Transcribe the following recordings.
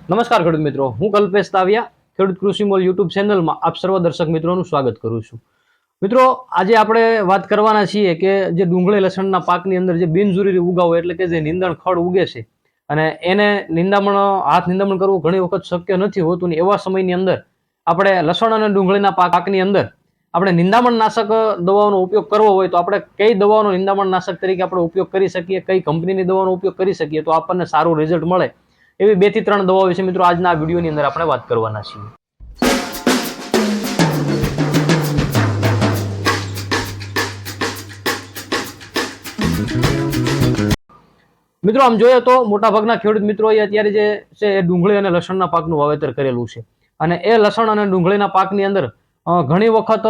નમસ્કાર ખેડૂત મિત્રો, હું કલ્પેશ તાવિયા ખેડૂત કૃષિ મોલ યુટ્યુબ ચેનલમાં આપ સર્વ દર્શક મિત્રોનું સ્વાગત કરું છું. મિત્રો, આજે આપણે વાત કરવાના છીએ કે જે ડુંગળી લસણના પાકની અંદર જે બિનજરૂરી ઉગાવો એટલે કે જે નીંદણ ખડ ઉગે છે અને એને હાથ નિંદામણ કરવું ઘણી વખત શક્ય નથી હોતું ને એવા સમયની અંદર આપણે લસણ અને ડુંગળીના પાકની અંદર આપણે નિંદામણ નાશક દવાઓનો ઉપયોગ કરવો હોય તો આપણે કઈ દવાઓનો નિંદામણ નાશક તરીકે આપણે ઉપયોગ કરી શકીએ, કઈ કંપનીની દવાનો ઉપયોગ કરી શકીએ તો આપણને સારું રિઝલ્ટ મળે એવી 2 થી 3 દવાઓ વિશે મિત્રો આજના આ વિડીયોની અંદર આપણે વાત કરવાના છીએ. મિત્રો, આમ જોઈએ તો મોટાભાગના ખેડૂત મિત્રોએ અત્યારે જે છે એ ડુંગળી અને લસણના પાકનું વાવેતર કરેલું છે અને એ લસણ અને ડુંગળીના પાકની અંદર ઘણી વખત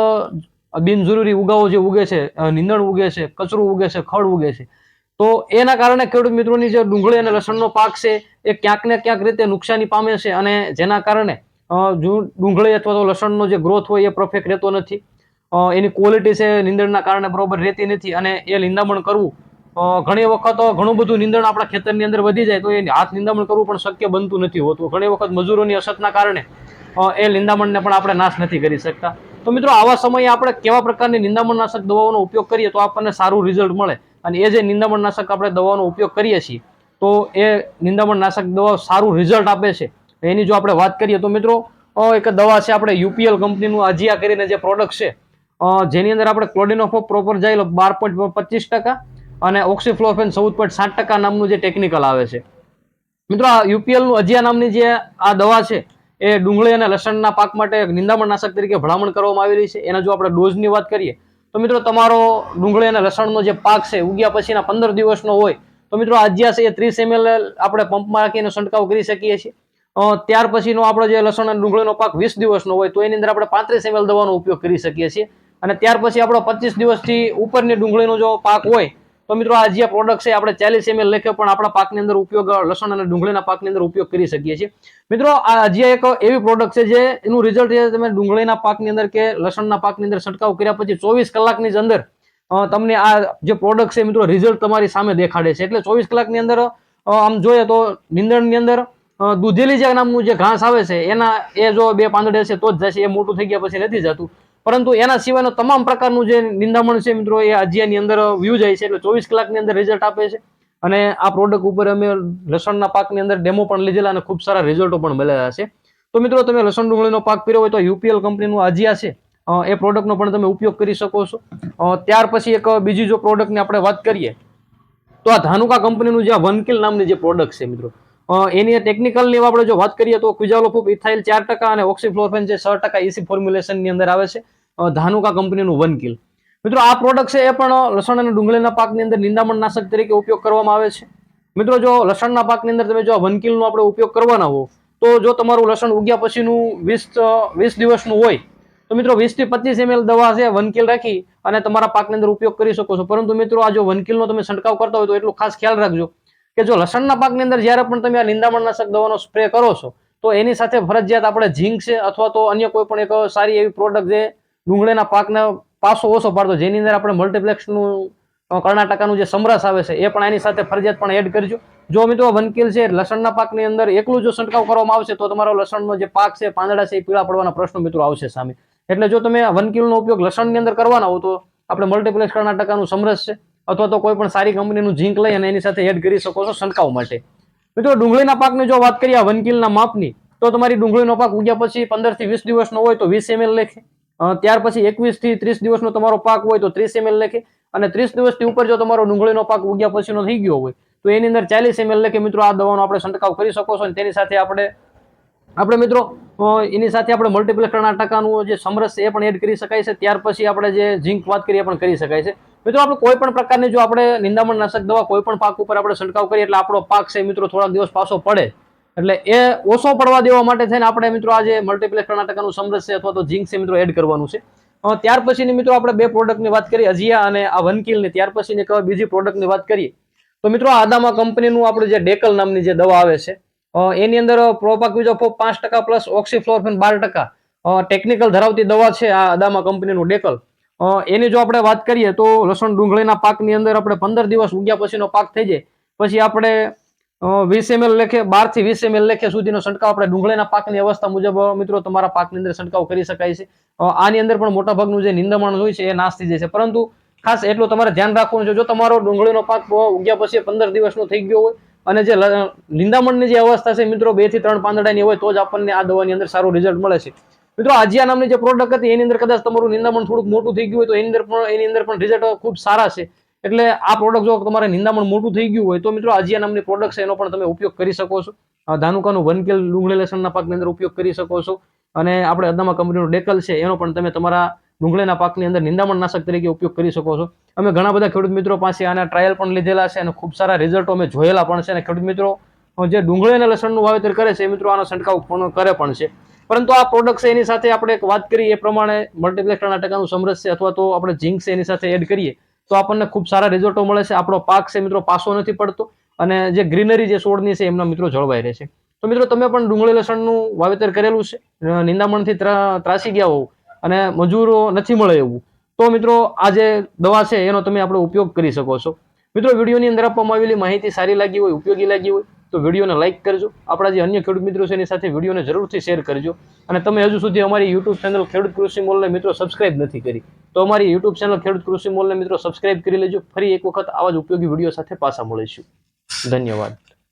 બિનજરૂરી ઉગાવો જે ઉગે છે, નીંદણ ઉગે છે, કચરું ઉગે છે, ખડ ઉગે છે, તો એના કારણે ખેડૂત મિત્રોની જે ડુંગળી અને લસણનો પાક છે એ ક્યાંક ને ક્યાંક રીતે નુકસાની પામે છે અને જેના કારણે ડુંગળી અથવા તો લસણનો જે ગ્રોથ હોય એ પરફેક્ટ રહેતો નથી. એની ક્વોલિટી છે નીંદણના કારણે બરોબર રહેતી નથી અને એ નિંદામણ કરવું ઘણી વખત ઘણું બધું નીંદણ આપણા ખેતરની અંદર વધી જાય તો એ હાથ નિંદામણ કરવું પણ શક્ય બનતું નથી હોતું. ઘણી વખત મજૂરોની અછતના કારણે એ નિંદામણને પણ આપણે નાશ નથી કરી શકતા. તો મિત્રો, આવા સમયે આપણે કેવા પ્રકારની નિંદામણનાશક દવાઓનો ઉપયોગ કરીએ તો આપણને સારું રિઝલ્ટ મળે અને એ જે નિંદામણનાશક આપણે દવાનો ઉપયોગ કરીએ છીએ તો એ નિંદામણનાશક દવા સારું રિઝલ્ટ આપે છે. એની જો આપણે વાત કરીએ તો મિત્રો, એક દવા છે આપણે યુપીએલ કંપનીનું અજિયા કરીને જે પ્રોડક્ટ છે જેની અંદર આપણે ક્લોડિનોફોપ પ્રોપરજાઇલ 12.25% અને ઓક્સીફ્લોફેન 14.7% નામનું જે ટેકનિકલ આવે છે. મિત્રો, આ યુપીએલનું અજિયા નામની જે આ દવા છે એ ડુંગળી અને લસણના પાક માટે નિંદામણનાશક તરીકે ભલામણ કરવામાં આવેલી છે. એના જો આપણે ડોઝની વાત કરીએ તો મિત્રો, તમારો ડુંગળી અને લસણનો જે પાક છે ઉગ્યા પછીના 15 દિવસનો હોય તો મિત્રો અજિયા છે એ 30 ml આપણે પંપમાં રાખીને છંટકાવ કરી શકીએ છીએ. ત્યાર પછીનો આપણો જે લસણ અને ડુંગળીનો પાક 20 દિવસનો હોય તો એની અંદર આપણે 35 ml દવાનો ઉપયોગ કરી શકીએ છીએ અને ત્યાર પછી આપણો 25 દિવસથી ઉપરની ડુંગળીનો જો પાક હોય તો મિત્રો આ જે પ્રોડક્ટ છે આપણે 40 ml લેખે પણ આપણા પાકની અંદર ઉપયોગ લસણ અને ડુંગળીના પાકની અંદર ઉપયોગ કરી શકીએ છીએ. મિત્રો, આ જે એક એવી પ્રોડક્ટ છે જે એનું રિઝલ્ટ છે તમે ડુંગળીના પાકની અંદર કે લસણના પાકની અંદર છંટકાવ કર્યા પછી 24 કલાકની અંદર તમને આ જે પ્રોડક્ટ છે મિત્રો રિઝલ્ટ તમારી સામે દેખાડે છે. એટલે 24 કલાકની અંદર આમ જોઈએ તો નીંદણની અંદર દૂધેલી જે નામનું જે ઘાસ આવે છે એના એ જો 2 પાંદડે છે તો જ જશે, એ મોટું થઈ ગયા પછી નથી જતું. પરંતુ એના સિવાયનો તમામ પ્રકારનું જે નિંદામણ છે મિત્રો એ અજિયાની અંદર વ્યૂ જાય છે. એટલે 24 કલાકની અંદર રિઝલ્ટ આપે છે અને આ પ્રોડક્ટ ઉપર અમે લસણના પાકની અંદર ડેમો પણ લીધેલા અને ખૂબ સારા રિઝલ્ટો પણ મળેલા છે. તો મિત્રો, તમે લસણ ડુંગળીનો પાક કર્યો હોય તો યુપીએલ કંપનીનું અજિયા છે એ પ્રોડક્ટનો પણ તમે ઉપયોગ કરી શકો છો. ત્યાર પછી એક બીજી જો પ્રોડક્ટની આપણે વાત કરીએ તો આ ધાનુકા કંપનીનું જે વનકિલ નામની જે પ્રોડક્ટ છે મિત્રો એની ટેકનિકલની આપણે જો વાત કરીએ તો ક્વિઝાલોફોપ ઇથાઇલ 4% અને ઓક્સીફ્લોફેન જે 6% ઇસી ફોર્મ્યુલેશનની અંદર આવે છે ધાનુકા કંપનીનું વનકિલ. મિત્રો, આ પ્રોડક્ટ છે એ પણ લસણ અને ડુંગળીના પાકની અંદર નિંદામણ નાશક તરીકે ઉપયોગ કરવામાં આવે છે. મિત્રો, જો લસણના પાકની અંદર તમે જો વનકિલનો આપણે ઉપયોગ કરવાના હો તો જો તમારું લસણ ઉગ્યા પછીનું 20 દિવસનું હોય તો મિત્રો 20 થી 25 ml દવા છે વનકિલ રાખી અને તમારા પાકની અંદર ઉપયોગ કરી શકો છો. પરંતુ મિત્રો, આ જો વનકિલનો તમે છંટકાવ કરતા હોય તો એટલું ખાસ ખ્યાલ રાખજો કે જો લસણના પાકની અંદર જ્યારે પણ તમે આ નિંદામણનાશક દવાનો સ્પ્રે કરો છો તો એની સાથે ફરજિયાત આપણે ઝીંક છે અથવા તો અન્ય કોઈ પણ એક સારી એવી પ્રોડક્ટ જે ડુંગળીના પાકને પાસો ઓછો પાડતો જેની અંદર આપણે મલ્ટીપ્લેક્સનું કર્ણાટકાનું જે સમરસ આવે છે એ પણ એની સાથે ફરજિયાત પણ એડ કરજો. જો મિત્રો વનકિલ છે લસણના પાકની અંદર એકલું જો છંટકાવ કરવામાં આવશે તો તમારો લસણનો જે પાક છે પાંદડા છે એ પીળા પડવાના પ્રશ્નો મિત્રો આવશે સામે. એટલે જો તમે વનકિલનો ઉપયોગ લસણની અંદર કરવાના હો તો આપણે મલ્ટીપ્લેક્સ કર્ણાટકાનું સમરસ છે અથવા તો કોઈ પણ સારી કંપનીનું ઝીંક લઈ અને એની સાથે એડ કરી શકો છો છંટકાવ માટે. મિત્રો, ડુંગળીના પાકની જો વાત કરીએ વનકિલના માપની તો તમારી ડુંગળીનો પાક ઉગ્યા પછી 15 થી 20 દિવસનો હોય તો 20 ml લેખે, ત્યાર પછી 21 થી 30 દિવસનો તમારો પાક હોય તો 30 ml લેખે અને 30 દિવસથી ઉપર જો તમારો ડુંગળીનો પાક ઉગ્યા પછીનો થઈ ગયો હોય તો એની અંદર 40 ml લેખે મિત્રો આ દવાનો આપણે છંટકાવ કરી શકો છો. અને તેની સાથે આપણે મિત્રો એની સાથે આપણે મલ્ટીપ્લેક્સ કર્ણાટકાનું જે સમરસ છે એ પણ એડ કરી શકાય છે. ત્યાર પછી આપણે જે ઝીંક વાત કરીએ પણ કરી શકાય છે. મિત્રો, આપણે કોઈ પણ પ્રકારની જો આપણે નિંદામણનાશક દવા કોઈ પણ પાક ઉપર આપણે છંટકાવ કરીએ એટલે આપણો પાક છે મિત્રો થોડાક દિવસ પાછો પડે એટલે એ ઓછો પડવા દેવા માટે થઈને આપણે મિત્રો આ જે મલ્ટીપ્લેક્સ કર્ણાટકાનું સમરસ છે અથવા તો ઝીંક છે મિત્રો એડ કરવાનું છે. ત્યાર પછીની મિત્રો આપણે 2 પ્રોડક્ટની વાત કરીએ અજિયા અને આ વનકિલની. ત્યાર પછીની બીજી પ્રોડક્ટની વાત કરીએ તો મિત્રો આદામા કંપનીનું આપણે જે ડેકલ નામની જે દવા આવે છે એની અંદર પ્રોપાક્વિઝોફોપ 5% પ્લસ ઓક્સીફ્લોફેન 12% ટેકનિકલ ધરાવતી દવા છે આ આદામા કંપનીનું ડેકલ. એની જો આપણે વાત કરીએ તો લસણ ડુંગળીના પાકની અંદર આપણે 15 દિવસ ઉગ્યા પછીનો પાક થઈ જાય પછી આપણે 20 ml લેખે 12 થી 20 ml લેખે સુધીનો છંટકાવ આપણે ડુંગળીના પાકની અવસ્થા મુજબ મિત્રો તમારા પાકની અંદર છંટકાવ કરી શકાય છે. આની અંદર પણ મોટાભાગનું જે નિંદામણ હોય છે એ નાશ થઈ જાય છે, પરંતુ ખાસ એટલું તમારે ધ્યાન રાખવાનું છે, જો તમારો ડુંગળીનો પાક ઉગ્યા પછી 15 દિવસનો થઈ ગયો હોય અને જે નિંદામણની જે અવસ્થા છે મિત્રો 2 થી 3 પાંદડાની હોય તો જ આપણને આ દવાની અંદર સારું રિઝલ્ટ મળે છે. મિત્રો આજીયા નામની જે પ્રોડક્ટ હતી એની અંદર કદાચ તમારું નિંદામણ થોડુંક મોટું થઈ ગયું હોય તો એની અંદર પણ રિઝલ્ટ ખૂબ સારા છે. એટલે આ પ્રોડક્ટ જો તમારે નિંદામણ મોટું થઈ ગયું હોય તો મિત્રો આજીયા નામની પ્રોડક્ટ છે એનો પણ તમે ઉપયોગ કરી શકો છો. ધાનુકાનું 1 કિલ ડુંગળી લસણના પાકની અંદર ઉપયોગ કરી શકો છો, અને આપણે અદામા કંપનીનો ડેકલ છે એનો પણ તમે તમારા ડુંગળીના પાકની અંદર નિંદામણ નાશક તરીકે ઉપયોગ કરી શકો છો. અમે ઘણા બધા ખેડૂત મિત્રો પાસે આના ટ્રાયલ પણ લીધેલા છે અને ખૂબ સારા રિઝલ્ટો અમે જોયેલા પણ છે. અને ખેડૂત મિત્રો જે ડુંગળી અને લસણનું વાવેતર કરે છે એ મિત્રો આનો છંટકાવ પણ કરે પણ છે. પરંતુ આ પ્રોડક્ટ છે એની સાથે આપણે એક વાત કરીએ એ પ્રમાણે મલ્ટીપ્લેક્સ 3% સમરસ છે અથવા તો આપણે ઝીંક છે એની સાથે એડ કરીએ તો આપણને ખૂબ સારા રિઝલ્ટો મળે છે. આપણો પાક છે મિત્રો પાસો નથી પડતો અને જે ગ્રીનરી જે છોડની છે એમના મિત્રો જળવાઈ રહે છે. તો મિત્રો તમે પણ ડુંગળી લસણનું વાવેતર કરેલું છે, નિંદામણથી ત્રાસી ગયા હોવ અને મજૂરો નથી મળે એવું, તો મિત્રો આ જે દવા છે એનો તમે આપણે ઉપયોગ કરી શકો છો. મિત્રો વિડીયોની અંદર આપવામાં આવેલી માહિતી સારી લાગી હોય, ઉપયોગી લાગી હોય તો વિડીયોને લાઇક કરજો. આપણા જે અન્ય ખેડૂત મિત્રો છે એની સાથે વિડીયોને જરૂરથી શેર કરજો. અને તમે હજુ સુધી અમારી યુટ્યુબ ચેનલ ખેડૂત કૃષિ મોલને મિત્રો સબસ્ક્રાઇબ નથી કરી તો અમારી યુટ્યુબ ચેનલ ખેડૂત કૃષિ મોલને મિત્રો સબસ્ક્રાઇબ કરી લેજો. ફરી એક વખત આવા જ ઉપયોગી વિડીયો સાથે પાછા મળીશું. ધન્યવાદ.